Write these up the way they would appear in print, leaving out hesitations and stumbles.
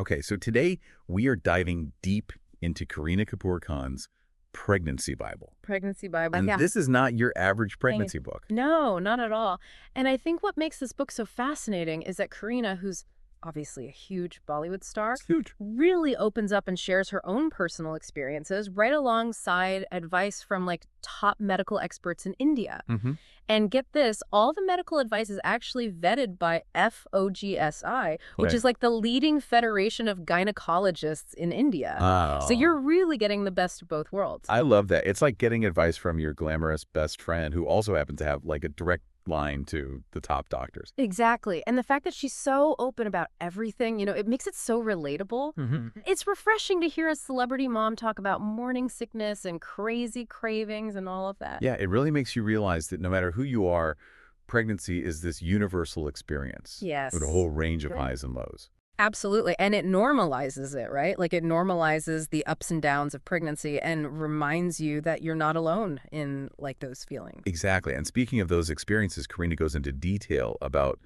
Okay, so today we are diving deep into Kareena Kapoor Khan's Pregnancy Bible. Pregnancy Bible. And Yeah. this is not your average pregnancy Thank- book. No, not at all. And I think what makes this book so fascinating is that Kareena, who's obviously a huge Bollywood star, It's huge. really opens up and shares her own personal experiences right alongside advice from like top medical experts in India. Mm-hmm. And get this, all the medical advice is actually vetted by FOGSI, which Right. is like the leading federation of gynecologists in India. So Oh, you're really getting the best of both worlds. I love that. It's like getting advice from your glamorous best friend who also happens to have like a direct line to the top doctors. Exactly. And the fact that she's so open about everything, it makes it so relatable. Mm-hmm. It's refreshing to hear a celebrity mom talk about morning sickness and crazy cravings and all of that. Yeah, it really makes you realize that no matter who you are, pregnancy is this universal experience Yes. with a whole range of highs and lows. Absolutely. And it normalizes it, right? Like it normalizes the ups and downs of pregnancy and reminds you that you're not alone in like those feelings. Exactly. And speaking of those experiences, Kareena goes into detail about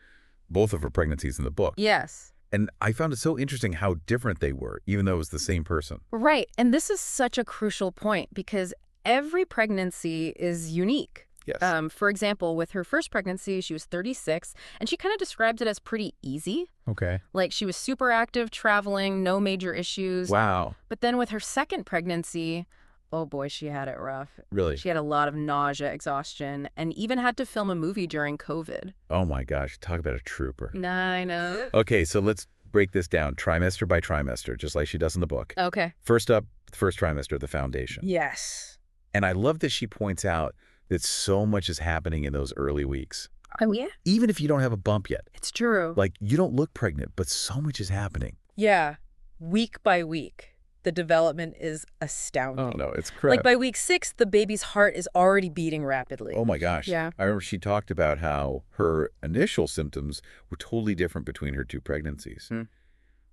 both of her pregnancies in the book. Yes. And I found it so interesting how different they were, even though it was the same person. Right. And this is such a crucial point because every pregnancy is unique. Yes. For example, with her first pregnancy, she was 36, and she kind of described it as pretty easy. Okay. Like she was super active, traveling, no major issues. Wow. But then with her second pregnancy, oh boy, she had it rough. Really? She had a lot of nausea, exhaustion, and even had to film a movie during COVID. Oh my gosh. Talk about a trooper. I know. Okay, so let's break this down trimester by trimester, just like she does in the book. Okay. First up, the first trimester, the foundation. Yes. And I love that she points out that so much is happening in those early weeks. Oh, yeah? Even if you don't have a bump yet. It's true. Like, you don't look pregnant, but so much is happening. Yeah, week by week, the development is astounding. Oh, no, it's crap. Like by week 6, the baby's heart is already beating rapidly. Oh, my gosh. Yeah. I remember she talked about how her initial symptoms were totally different between her two pregnancies.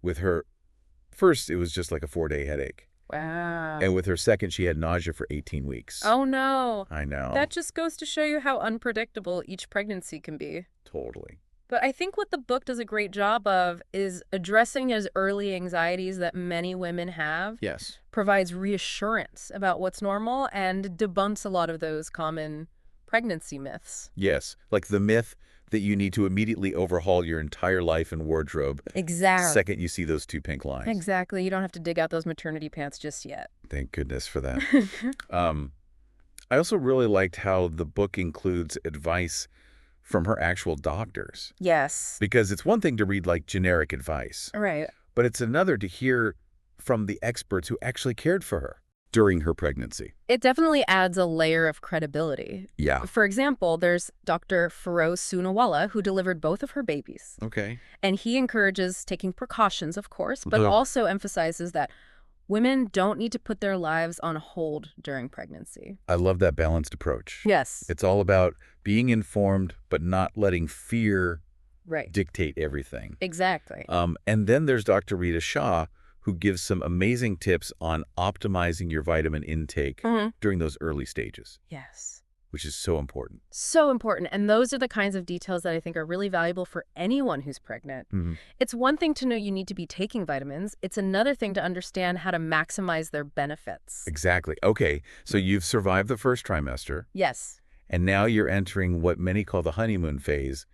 With her first, it was just like a 4-day headache. Wow. And with her second, she had nausea for 18 weeks. Oh, no. I know. That just goes to show you how unpredictable each pregnancy can be. Totally. But I think what the book does a great job of is addressing those early anxieties that many women have, Yes. provides reassurance about what's normal, and debunks a lot of those common pregnancy myths. Yes. Like the myth that you need to immediately overhaul your entire life and wardrobe Exactly. second you see those two pink lines. Exactly. You don't have to dig out those maternity pants just yet. Thank goodness for that. I also really liked how the book includes advice from her actual doctors. Yes. Because it's one thing to read like generic advice, Right. but it's another to hear from the experts who actually cared for her during her pregnancy. It definitely adds a layer of credibility. Yeah. For example, there's Dr. Feroz Soonawalla, who delivered both of her babies. Okay. And he encourages taking precautions, of course, but Yeah. also emphasizes that women don't need to put their lives on hold during pregnancy. I love that balanced approach. Yes. It's all about being informed, but not letting fear Right. dictate everything. Exactly. And then there's Dr. Rita Shah, who gives some amazing tips on optimizing your vitamin intake during those early stages, Yes. which is so important. So important. And those are the kinds of details that I think are really valuable for anyone who's pregnant. It's one thing to know you need to be taking vitamins. It's another thing to understand how to maximize their benefits. Exactly. Okay, so you've survived the first trimester, Yes. and now you're entering what many call the honeymoon phase,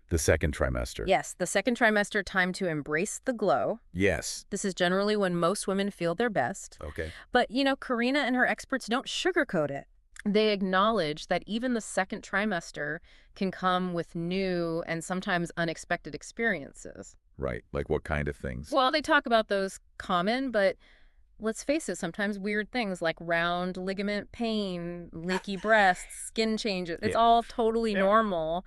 the second trimester. Yes. The second trimester, time to embrace the glow. Yes. This is generally when most women feel their best. Okay. But, Kareena and her experts don't sugarcoat it. They acknowledge that even the second trimester can come with new and sometimes unexpected experiences. Right. Like what kind of things? Well, they talk about those common, but let's face it, sometimes weird things like round ligament pain, leaky breasts, skin changes. It's all totally normal,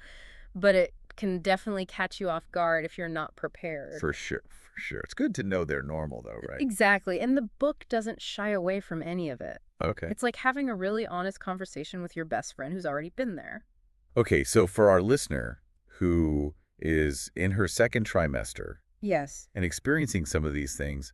but it can definitely catch you off guard if you're not prepared. For sure. For sure. It's good to know they're normal, though, right? Exactly. And the book doesn't shy away from any of it. Okay. It's like having a really honest conversation with your best friend who's already been there. Okay, so for our listener who is in her second trimester Yes. and experiencing some of these things,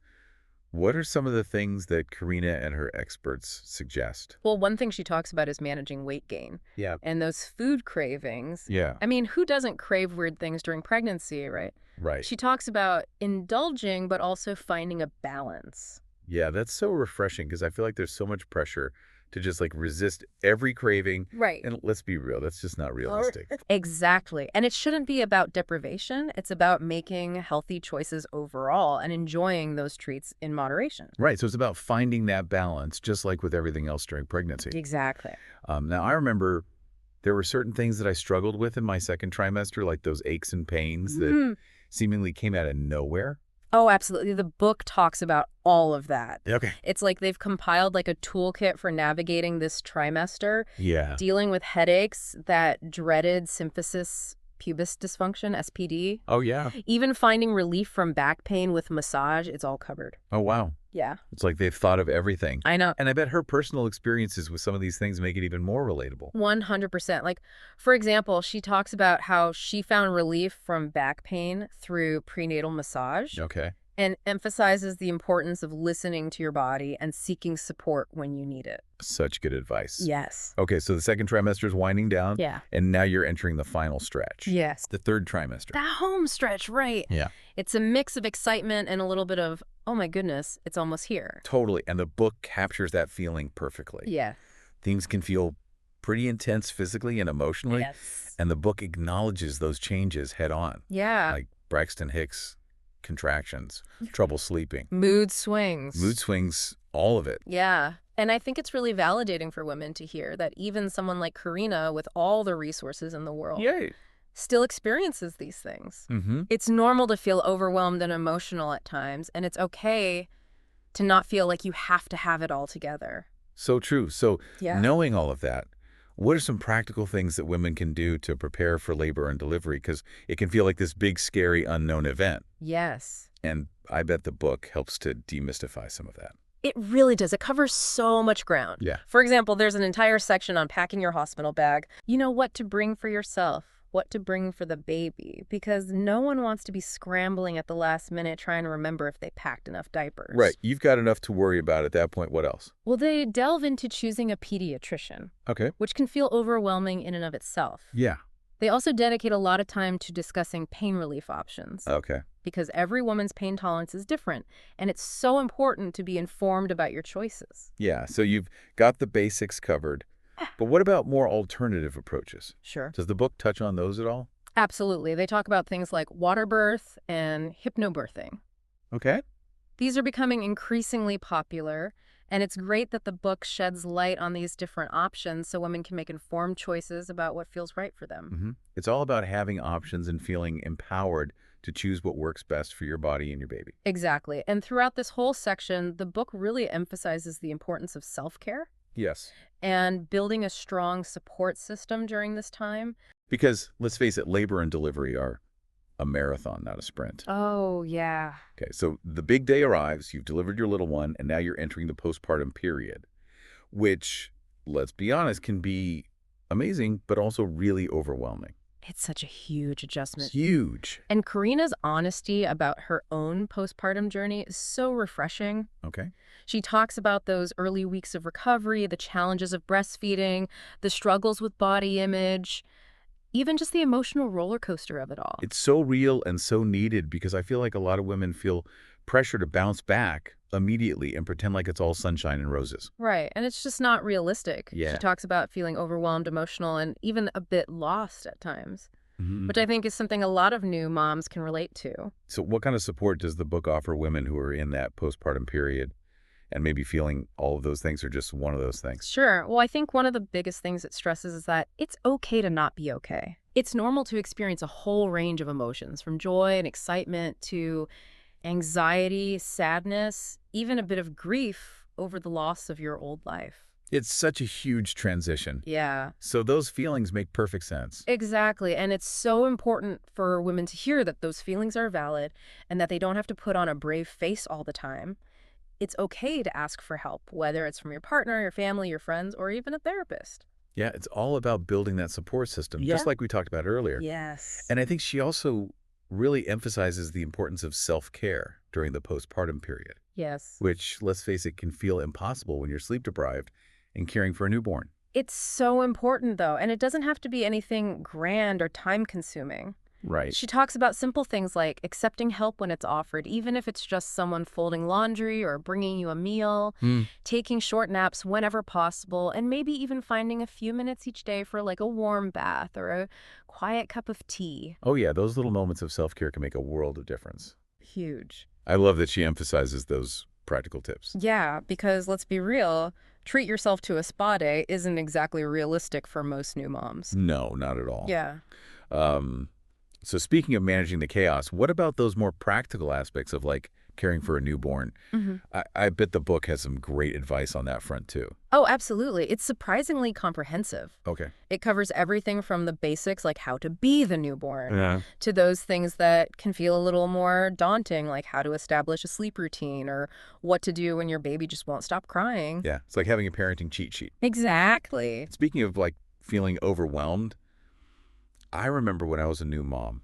What are some of the things that Kareena and her experts suggest? Well, one thing she talks about is managing weight gain Yeah. and those food cravings. Yeah. I mean, who doesn't crave weird things during pregnancy, right? Right. She talks about indulging, but also finding a balance. Yeah, that's so refreshing because I feel like there's so much pressure to just like resist every craving. Right. And let's be real, that's just not realistic. Exactly. And it shouldn't be about deprivation. It's about making healthy choices overall and enjoying those treats in moderation. Right. So it's about finding that balance, just like with everything else during pregnancy. Exactly. Now, I remember there were certain things that I struggled with in my second trimester, like those aches and pains that seemingly came out of nowhere. Oh, absolutely. The book talks about all of that. Okay. It's like they've compiled like a toolkit for navigating this trimester, Yeah. dealing with headaches, that dreaded symphysis pubis dysfunction, SPD, Oh, yeah. even finding relief from back pain with massage. It's all covered. Oh, wow. Yeah, It's like they've thought of everything. I know. And I bet her personal experiences with some of these things make it even more relatable. 100%. Like, for example, she talks about how she found relief from back pain through prenatal massage Okay. and emphasizes the importance of listening to your body and seeking support when you need it. Such good advice. Yes. Okay, so the second trimester is winding down. Yeah. And now you're entering the final stretch. Yes. The third trimester. That home stretch, right. Yeah. It's a mix of excitement and a little bit of, oh my goodness, it's almost here. Totally. And the book captures that feeling perfectly. Yeah. Things can feel pretty intense physically and emotionally. Yes. And the book acknowledges those changes head on. Yeah. Like Braxton Hicks contractions, trouble sleeping, Mood swings. mood swings, all of it. Yeah. And I think it's really validating for women to hear that even someone like Kareena, with all the resources in the world, Yay. still experiences these things. Mm-hmm. It's normal to feel overwhelmed and emotional at times, and it's okay to not feel like you have to have it all together. So true. So Yeah. knowing all of that, what are some practical things that women can do to prepare for labor and delivery? Because it can feel like this big, scary, unknown event. Yes. And I bet the book helps to demystify some of that. It really does. It covers so much ground. Yeah. For example, there's an entire section on packing your hospital bag. You know, what to bring for yourself, what to bring for the baby, because no one wants to be scrambling at the last minute trying to remember if they packed enough diapers. Right. You've got enough to worry about at that point. What else? Well, they delve into choosing a pediatrician, Okay. which can feel overwhelming in and of itself. Yeah. They also dedicate a lot of time to discussing pain relief options, Okay. because every woman's pain tolerance is different, and it's so important to be informed about your choices. Yeah. So you've got the basics covered. But what about more alternative approaches? Sure. Does the book touch on those at all? Absolutely. They talk about things like water birth and hypnobirthing. Okay. These are becoming increasingly popular, and it's great that the book sheds light on these different options so women can make informed choices about what feels right for them. Mm-hmm. It's all about having options and feeling empowered to choose what works best for your body and your baby. Exactly. And throughout this whole section, the book really emphasizes the importance of self-care Yes. and building a strong support system during this time. Because, let's face it, labor and delivery are a marathon, not a sprint. Oh, yeah. Okay, so the big day arrives, you've delivered your little one, and now you're entering the postpartum period, which, let's be honest, can be amazing, but also really overwhelming. It's such a huge adjustment. Huge. And Kareena's honesty about her own postpartum journey is so refreshing. Okay. She talks about those early weeks of recovery, the challenges of breastfeeding, the struggles with body image, even just the emotional roller coaster of it all. It's so real and so needed because I feel like a lot of women feel pressure to bounce back immediately and pretend like it's all sunshine and roses. Right, and it's just not realistic. Yeah. She talks about feeling overwhelmed, emotional, and even a bit lost at times, which I think is something a lot of new moms can relate to. So what kind of support does the book offer women who are in that postpartum period and maybe feeling all of those things are just one of those things? Sure. Well, I think one of the biggest things it stresses is that it's okay to not be okay. It's normal to experience a whole range of emotions, from joy and excitement to anxiety, sadness, even a bit of grief over the loss of your old life. It's such a huge transition. Yeah, So those feelings make perfect sense. exactly. And it's so important for women to hear that those feelings are valid and that they don't have to put on a brave face all the time. It's okay to ask for help, whether it's from your partner, your family, your friends, or even a therapist. Yeah, it's all about building that support system, Yeah. just like we talked about earlier. Yes. And I think she also really emphasizes the importance of self-care during the postpartum period, Yes. which, let's face it, can feel impossible when you're sleep deprived and caring for a newborn. It's so important, though, and it doesn't have to be anything grand or time-consuming. Right. She talks about simple things like accepting help when it's offered, even if it's just someone folding laundry or bringing you a meal, Hmm. taking short naps whenever possible, and maybe even finding a few minutes each day for like a warm bath or a quiet cup of tea. Oh yeah, those little moments of self-care can make a world of difference. Huge. I love that she emphasizes those practical tips. Yeah, because let's be real, treat yourself to a spa day isn't exactly realistic for most new moms. No, not at all. Yeah. Um, so speaking of managing the chaos, what about those more practical aspects of like caring for a newborn? Hmm. I bet the book has some great advice on that front too. Oh, absolutely. It's surprisingly comprehensive. Okay. It covers everything from the basics, like how to be the newborn, Yeah. to those things that can feel a little more daunting, like how to establish a sleep routine or what to do when your baby just won't stop crying. Yeah. It's like having a parenting cheat sheet. Exactly. Speaking of like feeling overwhelmed, I remember when I was a new mom,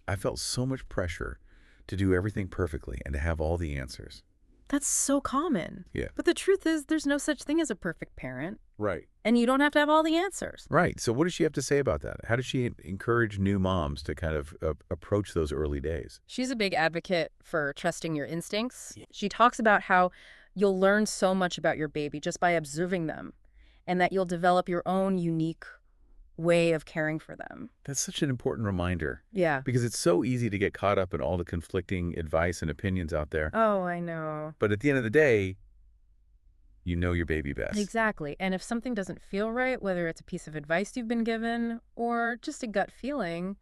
I felt so much pressure to do everything perfectly and to have all the answers. That's so common. Yeah. But the truth is, there's no such thing as a perfect parent, Right. and you don't have to have all the answers. Right. So what does she have to say about that? How does she encourage new moms to kind of approach those early days? She's a big advocate for trusting your instincts. She talks about how you'll learn so much about your baby just by observing them, and that you'll develop your own unique way of caring for them. That's such an important reminder Yeah. because it's so easy to get caught up in all the conflicting advice and opinions out there. Oh, I know. But at the end of the day, you know your baby best. Exactly. And if something doesn't feel right, whether it's a piece of advice you've been given or just a gut feeling,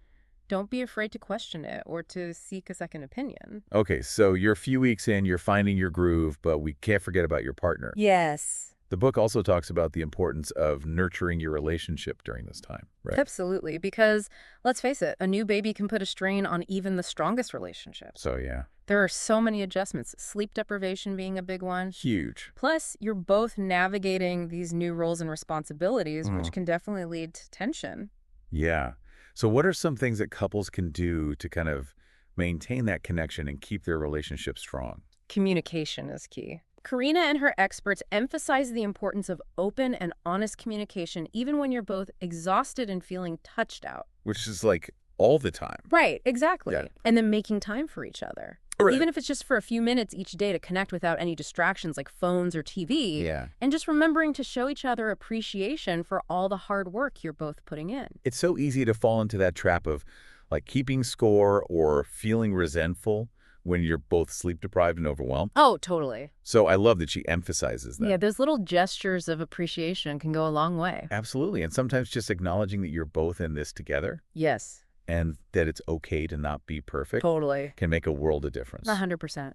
don't be afraid to question it or to seek a second opinion. Okay, so you're a few weeks in, you're finding your groove, but we can't forget about your partner. Yes. The book also talks about the importance of nurturing your relationship during this time, right? Absolutely. Because let's face it, a new baby can put a strain on even the strongest relationships. So yeah, There are so many adjustments, sleep deprivation being a big one. huge. Plus, you're both navigating these new roles and responsibilities, which can definitely lead to tension. Yeah. So what are some things that couples can do to kind of maintain that connection and keep their relationship strong? Communication is key. Kareena and her experts emphasize the importance of open and honest communication, even when you're both exhausted and feeling touched out. Which is like all the time. Right, exactly. Yeah. And then making time for each other. Right. Even if it's just for a few minutes each day to connect without any distractions like phones or TV. Yeah. And just remembering to show each other appreciation for all the hard work you're both putting in. It's so easy to fall into that trap of like keeping score or feeling resentful when you're both sleep deprived and overwhelmed. Oh, totally. So I love that she emphasizes that. Yeah, those little gestures of appreciation can go a long way. Absolutely. And sometimes just acknowledging that you're both in this together Yes, and that it's okay to not be perfect totally. can make a world of difference. 100%.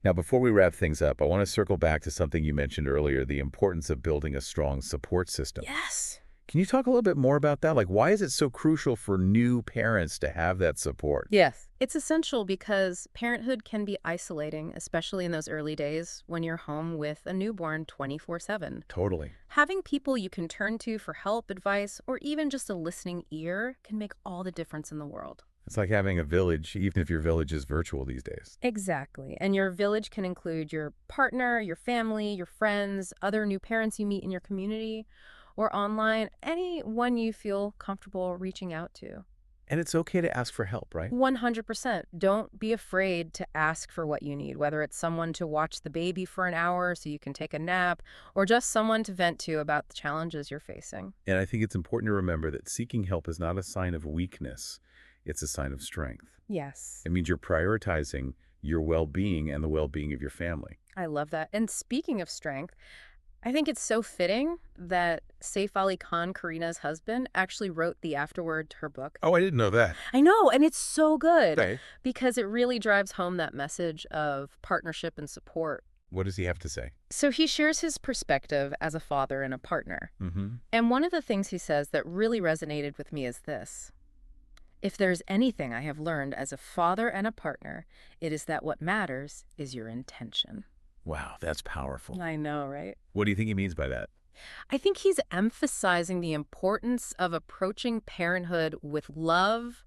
Now, before we wrap things up, I want to circle back to something you mentioned earlier, the importance of building a strong support system. Yes. Can you talk a little bit more about that? Like, why is it so crucial for new parents to have that support? Yes. It's essential because parenthood can be isolating, especially in those early days when you're home with a newborn 24/7. Totally. Having people you can turn to for help, advice, or even just a listening ear can make all the difference in the world. It's like having a village, even if your village is virtual these days. Exactly. And your village can include your partner, your family, your friends, other new parents you meet in your community or online, anyone you feel comfortable reaching out to. And it's okay to ask for help, right? 100%. Don't be afraid to ask for what you need, whether it's someone to watch the baby for an hour so you can take a nap, or just someone to vent to about the challenges you're facing. And I think it's important to remember that seeking help is not a sign of weakness. It's a sign of strength. Yes. It means you're prioritizing your well-being and the well-being of your family. I love that. And speaking of strength, I think it's so fitting that Saif Ali Khan, Kareena's husband, actually wrote the afterword to her book. Oh, I didn't know that. I know, and it's so good Okay. because it really drives home that message of partnership and support. What does he have to say? So he shares his perspective as a father and a partner. Mm-hmm. And one of the things he says that really resonated with me is this. If there's anything I have learned as a father and a partner, it is that what matters is your intention. Wow, that's powerful. I know, right? What do you think he means by that? I think he's emphasizing the importance of approaching parenthood with love,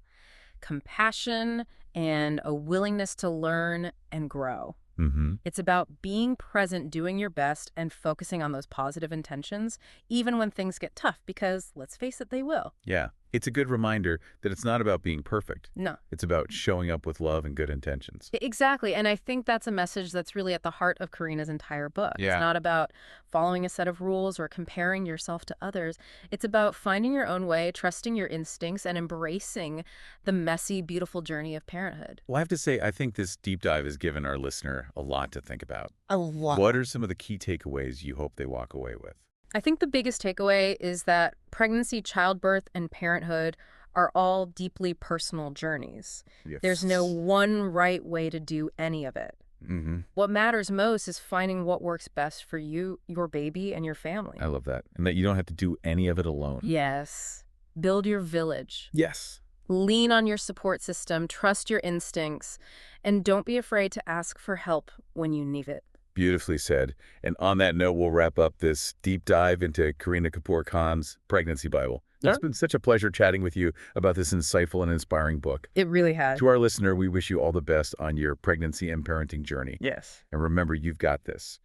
compassion and a willingness to learn and grow. Mm-hmm. It's about being present, doing your best, and focusing on those positive intentions, even when things get tough, because let's face it, they will. Yeah. It's a good reminder that it's not about being perfect. No. It's about showing up with love and good intentions. Exactly. And I think that's a message that's really at the heart of Kareena's entire book. Yeah. It's not about following a set of rules or comparing yourself to others. It's about finding your own way, trusting your instincts, and embracing the messy, beautiful journey of parenthood. Well, I have to say, I think this deep dive has given our listener a lot to think about. A lot. What are some of the key takeaways you hope they walk away with? I think the biggest takeaway is that pregnancy, childbirth, and parenthood are all deeply personal journeys. Yes. There's no one right way to do any of it. Mm-hmm. What matters most is finding what works best for you, your baby, and your family. I love that. And that you don't have to do any of it alone. Yes. Build your village. Yes. Lean on your support system, trust your instincts, and don't be afraid to ask for help when you need it. Beautifully said. And on that note, we'll wrap up this deep dive into Kareena Kapoor Khan's Pregnancy Bible. Yeah. It's been such a pleasure chatting with you about this insightful and inspiring book. It really has. To our listener, we wish you all the best on your pregnancy and parenting journey. Yes. And remember, you've got this.